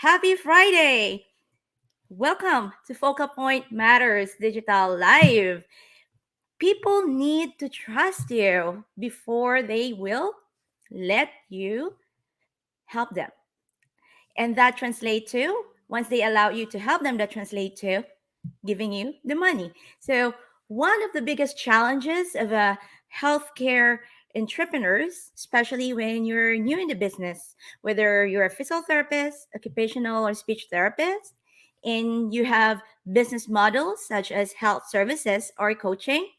Happy Friday! Welcome to Focal Point Matters Digital Live. People need to trust you before they will let you help them. And that translates to, once they allow you to help them, that translates to giving you the money. So, one of the biggest challenges of a healthcare entrepreneurs, especially when you're new in the business, whether you're a physical therapist, occupational or speech therapist, and you have business models such as health services or coaching,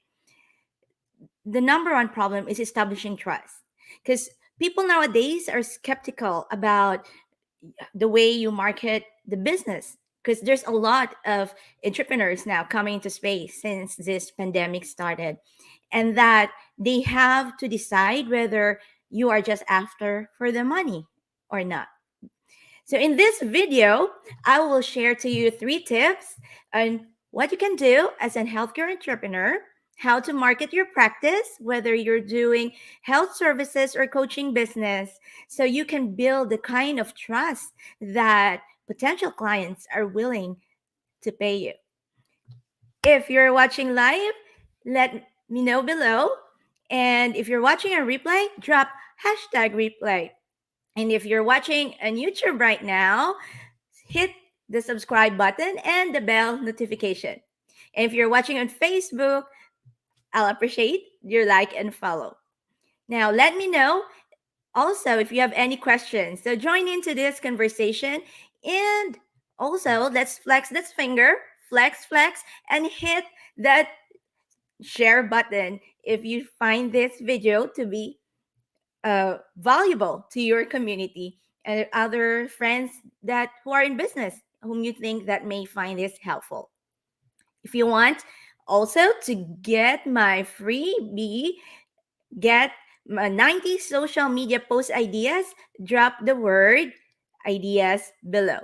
the number one problem is establishing trust. Because people nowadays are skeptical about the way you market the business because there's a lot of entrepreneurs now coming into space since this pandemic started and that they have to decide whether you are just after for the money or not. So in this video, I will share to you 3 tips on what you can do as a healthcare entrepreneur, how to market your practice, whether you're doing health services or coaching business, so you can build the kind of trust that potential clients are willing to pay you. If you're watching live, let me know below. And if you're watching a replay, drop #replay. And if you're watching on YouTube right now, hit the subscribe button and the bell notification. And if you're watching on Facebook, I'll appreciate your like and follow. Now, let me know also if you have any questions. So join into this conversation and also let's flex this finger, flex, and hit that share button if you find this video to be valuable to your community and other friends that who are in business whom you think that may find this helpful. If you want also to get my freebie, get my 90 social media post ideas, drop the word ideas below.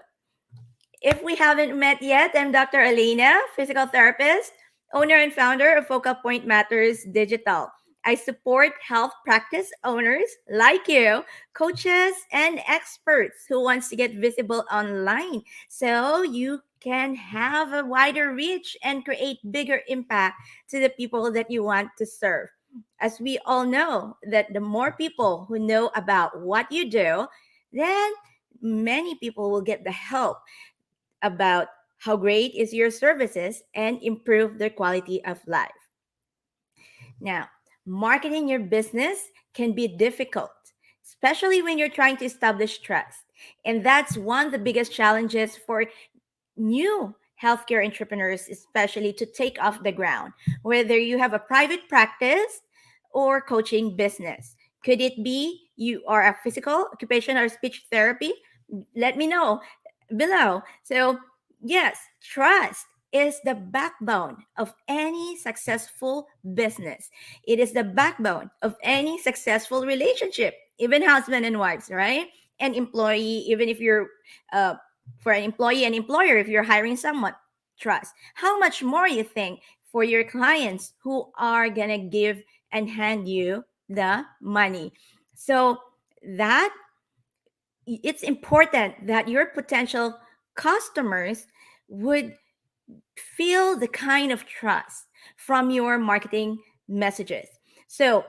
If we haven't met yet, I'm Dr. Elena, physical therapist, owner and founder of Focal Point Matters Digital. I support health practice owners like you, coaches, and experts who wants to get visible online so you can have a wider reach and create bigger impact to the people that you want to serve. As we all know that the more people who know about what you do, then many people will get the help about how great is your services and improve their quality of life. Now, marketing your business can be difficult, especially when you're trying to establish trust. And that's one of the biggest challenges for new healthcare entrepreneurs, especially to take off the ground, whether you have a private practice or coaching business. Could it be you are a physical, occupational, or speech therapy? Let me know below. So, yes, trust is the backbone of any successful business. It is the backbone of any successful relationship, even husband and wives, right? And employee, even if you're for an employee and employer, if you're hiring someone, trust. How much more you think for your clients who are gonna give and hand you the money? So that it's important that your potential customers would feel the kind of trust from your marketing messages. So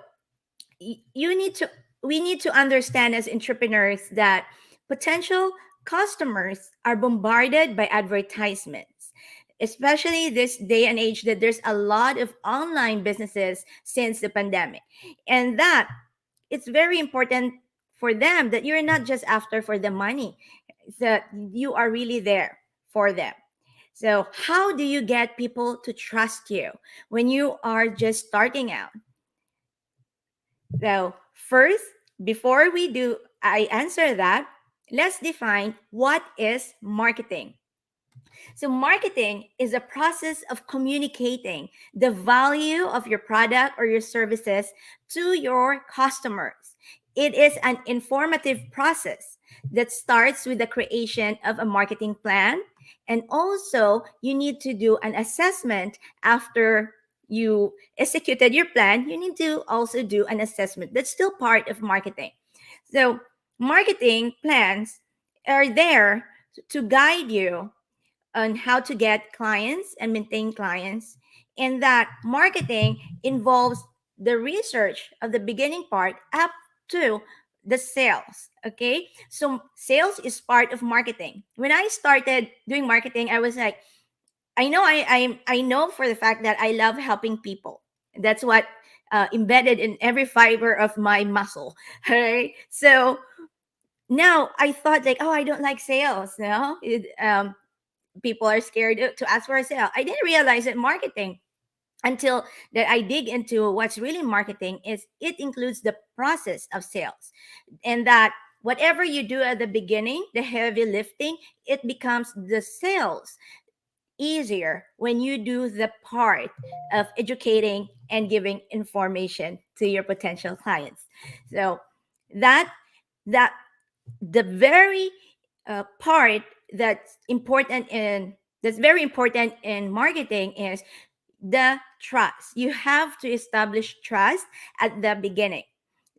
you need to we need to understand as entrepreneurs that potential customers are bombarded by advertisements, especially this day and age that there's a lot of online businesses since the pandemic, and that it's very important for them that you're not just after for the money, that you are really there for them. So how do you get people to trust you when you are just starting out? So first, before I answer that, let's define what is marketing. So, marketing is a process of communicating the value of your product or your services to your customers. It is an informative process that starts with the creation of a marketing plan. And also, you need to do an assessment after you executed your plan. You need to also do an assessment. That's still part of marketing. So, marketing plans are there to guide you on how to get clients and maintain clients, and that marketing involves the research of the beginning part up to the sales. Okay, so sales is part of marketing. When I started doing marketing, I was like, I know for the fact that I love helping people. That's what embedded in every fiber of my muscle. Right, so now I thought like, oh, I don't like sales. People are scared to ask for a sale. I didn't realize that marketing until that I dig into what's really marketing is it includes the process of sales, and that whatever you do at the beginning, the heavy lifting, it becomes the sales easier when you do the part of educating and giving information to your potential clients. So that that the very part that's very important in marketing is the trust. You have to establish trust at the beginning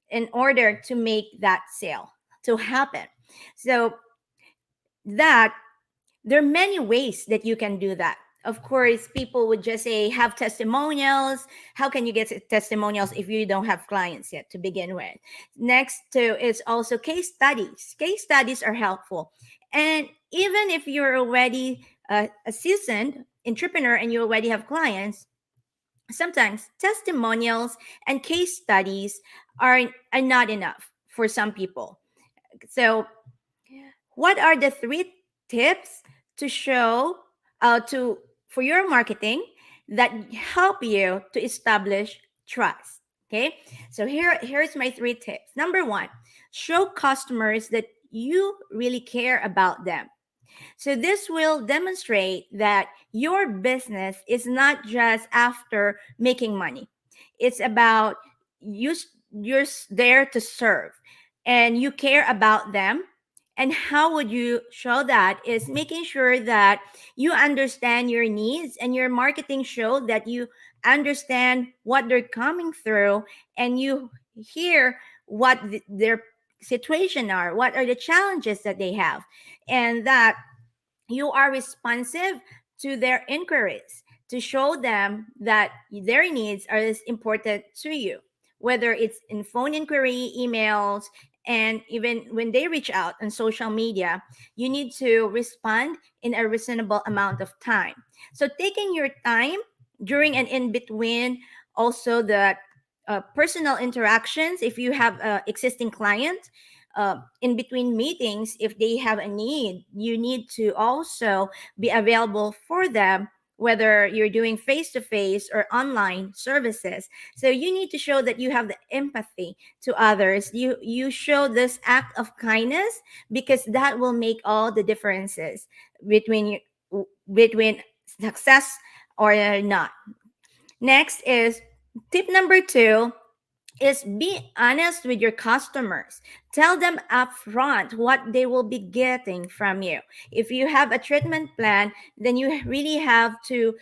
in order to make that sale to happen. So that there are many ways that you can do that. Of course, people would just say have testimonials. How can you get testimonials if you don't have clients yet to begin with? Next to is also case studies. Case studies are helpful. And even if you're already a seasoned entrepreneur and you already have clients, sometimes testimonials and case studies are not enough for some people. So what are the three tips to show to for your marketing that help you to establish trust? Okay, so here's my three tips. Number one, show customers that you really care about them. So this will demonstrate that your business is not just after making money. It's about you you're there to serve and you care about them. And how would you show that is making sure that you understand your needs and your marketing show that you understand what they're coming through and you hear what their situation are, what are the challenges that they have, and that you are responsive to their inquiries to show them that their needs are as important to you, whether it's in phone inquiry, emails, and even when they reach out on social media, you need to respond in a reasonable amount of time. So, taking your time during and in between, also the personal interactions, if you have existing clients, in between meetings, if they have a need, you need to also be available for them, whether you're doing face to face or online services. So you need to show that you have the empathy to others. You show this act of kindness because that will make all the differences between between success or not. Next is tip number two is be honest with your customers. Tell them upfront what they will be getting from you. If you have a treatment plan, then you really have to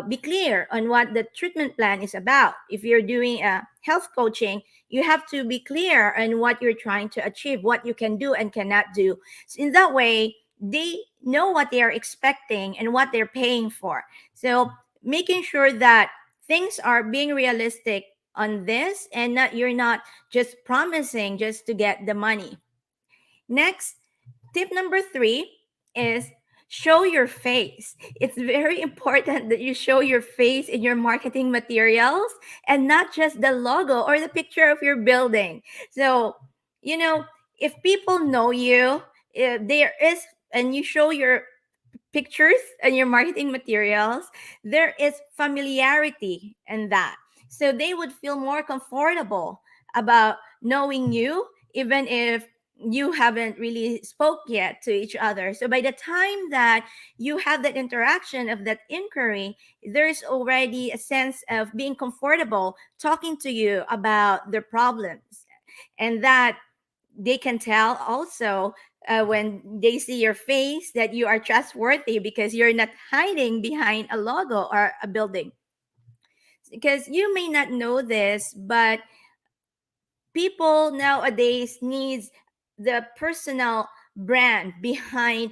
be clear on what the treatment plan is about. If you're doing a health coaching, you have to be clear on what you're trying to achieve, what you can do and cannot do. So in that way, they know what they are expecting and what they're paying for. So making sure that things are being realistic on this and not you're not just promising just to get the money. Next, tip number three is show your face. It's very important that you show your face in your marketing materials and not just the logo or the picture of your building. So, you know, if people know you, if there is, and you show your pictures and your marketing materials, there is familiarity in that. So they would feel more comfortable about knowing you, even if you haven't really spoke yet to each other. So by the time that you have that interaction of that inquiry, there's already a sense of being comfortable talking to you about their problems. And that they can tell also when they see your face that you are trustworthy because you're not hiding behind a logo or a building. Because you may not know this, but people nowadays needs the personal brand behind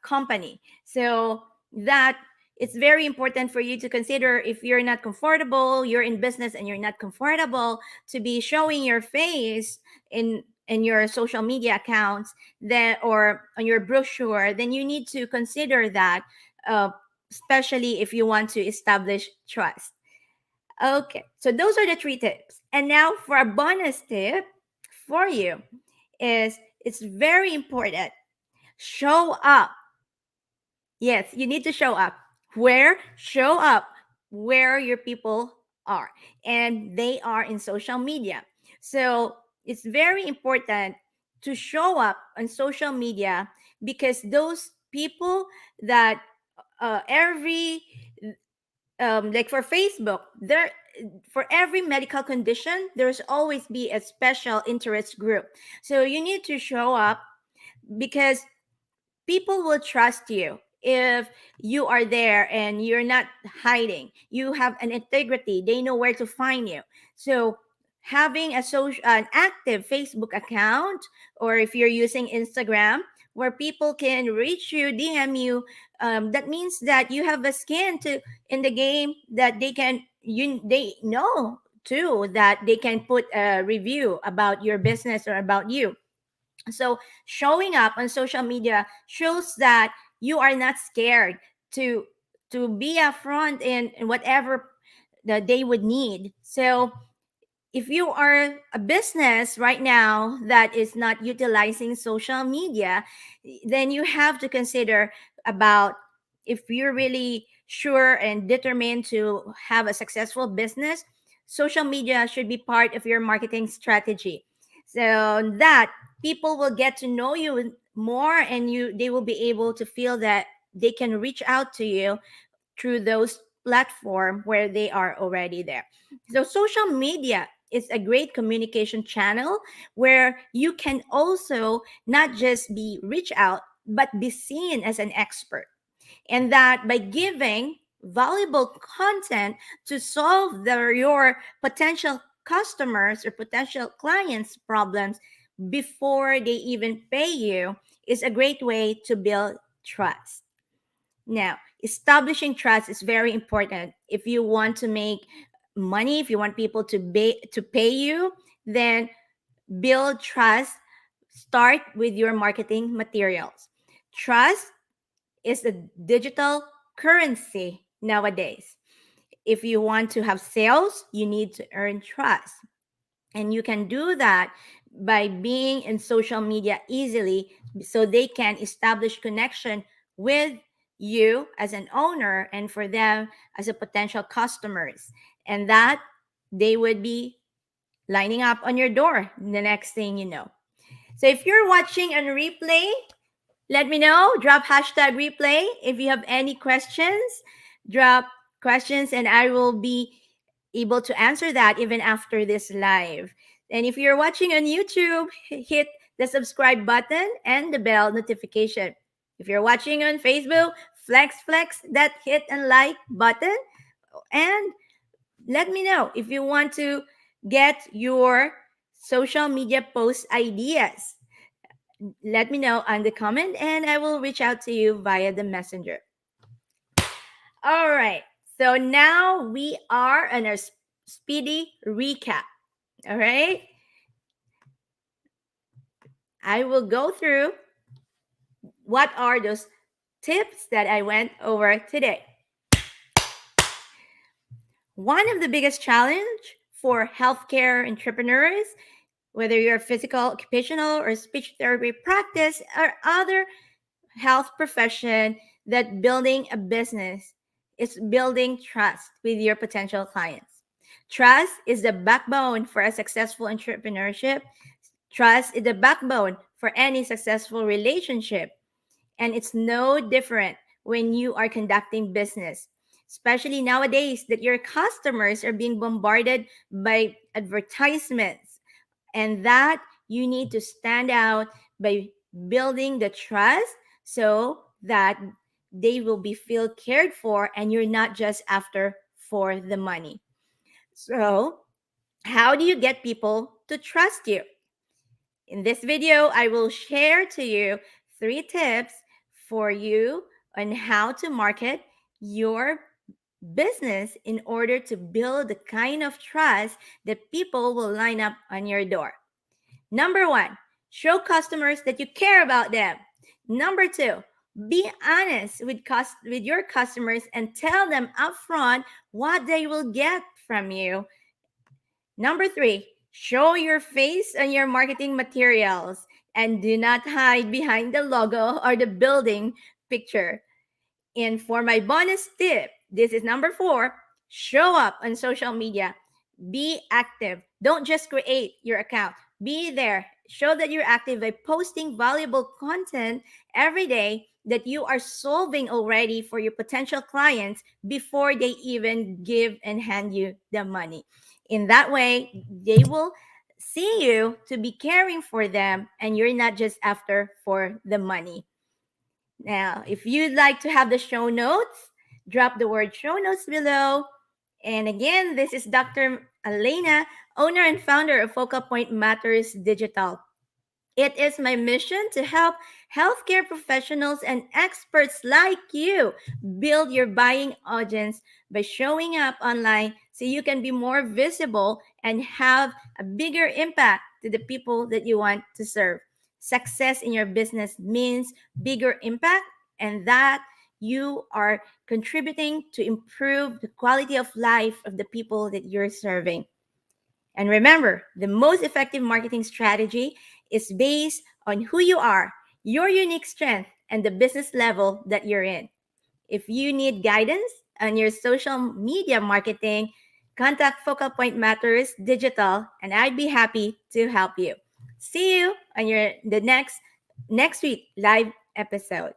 company. So that it's very important for you to consider, if you're not comfortable, you're in business and you're not comfortable to be showing your face in your social media accounts, then, or on your brochure, then you need to consider that, uh, especially if you want to establish trust. Okay, so those are the three tips. And now for a bonus tip for you is, it's very important. Show up. Yes, you need to show up. Where? Show up where your people are. And they are in social media. So it's very important to show up on social media, because those people that, every like for Facebook, there, for every medical condition, there's always be a special interest group. So you need to show up, because people will trust you if you are there and you're not hiding. You have an integrity. They know where to find you. So having a social, an active Facebook account, or if you're using Instagram, where people can reach you, DM you, that means that you have a skin to in the game, that they can, you, they know too that they can put a review about your business or about you. So showing up on social media shows that you are not scared to be upfront in whatever that they would need. So if you are a business right now that is not utilizing social media, then you have to consider about, if you're really sure and determined to have a successful business, social media should be part of your marketing strategy, so that people will get to know you more, and you, they will be able to feel that they can reach out to you through those platform where they are already there. So social media is a great communication channel where you can also not just be reach out, but be seen as an expert. And that by giving valuable content to solve your potential customers or potential clients problems before they even pay you is a great way to build trust. Now, establishing trust is very important. If you want to make money, if you want people to pay you, then build trust. Start with your marketing materials. Trust is a digital currency nowadays. If you want to have sales, you need to earn trust. And you can do that by being in social media easily, so they can establish connection with you as an owner, and for them as a potential customers, and that they would be lining up on your door the next thing you know. So if you're watching on replay, let me know. Drop hashtag replay. If you have any questions, drop questions, and I will be able to answer that even after this live. And if you're watching on YouTube, hit the subscribe button and the bell notification. If you're watching on Facebook, flex that hit and like button, and let me know if you want to get your social media post ideas. Let me know on the comment, and I will reach out to you via the messenger. All right. So now we are on our speedy recap. All right. I will go through what are those tips that I went over today. One of the biggest challenge for healthcare entrepreneurs, whether you're a physical, occupational, or speech therapy practice, or other health profession, that building a business is building trust with your potential clients. Trust is the backbone for a successful entrepreneurship. Trust is the backbone for any successful relationship. And it's no different when you are conducting business, especially nowadays that your customers are being bombarded by advertisements, and that you need to stand out by building the trust, so that they will be feel cared for, and you're not just after for the money. So how do you get people to trust you? In this video, I will share to you 3 tips for you on how to market your business in order to build the kind of trust that people will line up on your door. Number one, show customers that you care about them. Number two, be honest with your customers and tell them upfront what they will get from you. Number three, show your face on your marketing materials and do not hide behind the logo or the building picture. And for my bonus tip, this is number four, show up on social media. Be active. Don't just create your account. Be there. Show that you're active by posting valuable content every day that you are solving already for your potential clients before they even give and hand you the money. In that way, they will see you to be caring for them and you're not just after for the money. Now, if you'd like to have the show notes, drop the word show notes below. And again, this is Dr. Elena, owner and founder of Focal Point Matters Digital. It is my mission to help healthcare professionals and experts like you build your buying audience by showing up online so you can be more visible and have a bigger impact to the people that you want to serve. Success in your business means bigger impact, and that you are contributing to improve the quality of life of the people that you're serving. And remember, the most effective marketing strategy is based on who you are, your unique strength, and the business level that you're in. If you need guidance on your social media marketing, contact Focal Point Matters Digital, and I'd be happy to help you. See you on the next week live episode.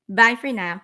Bye for now.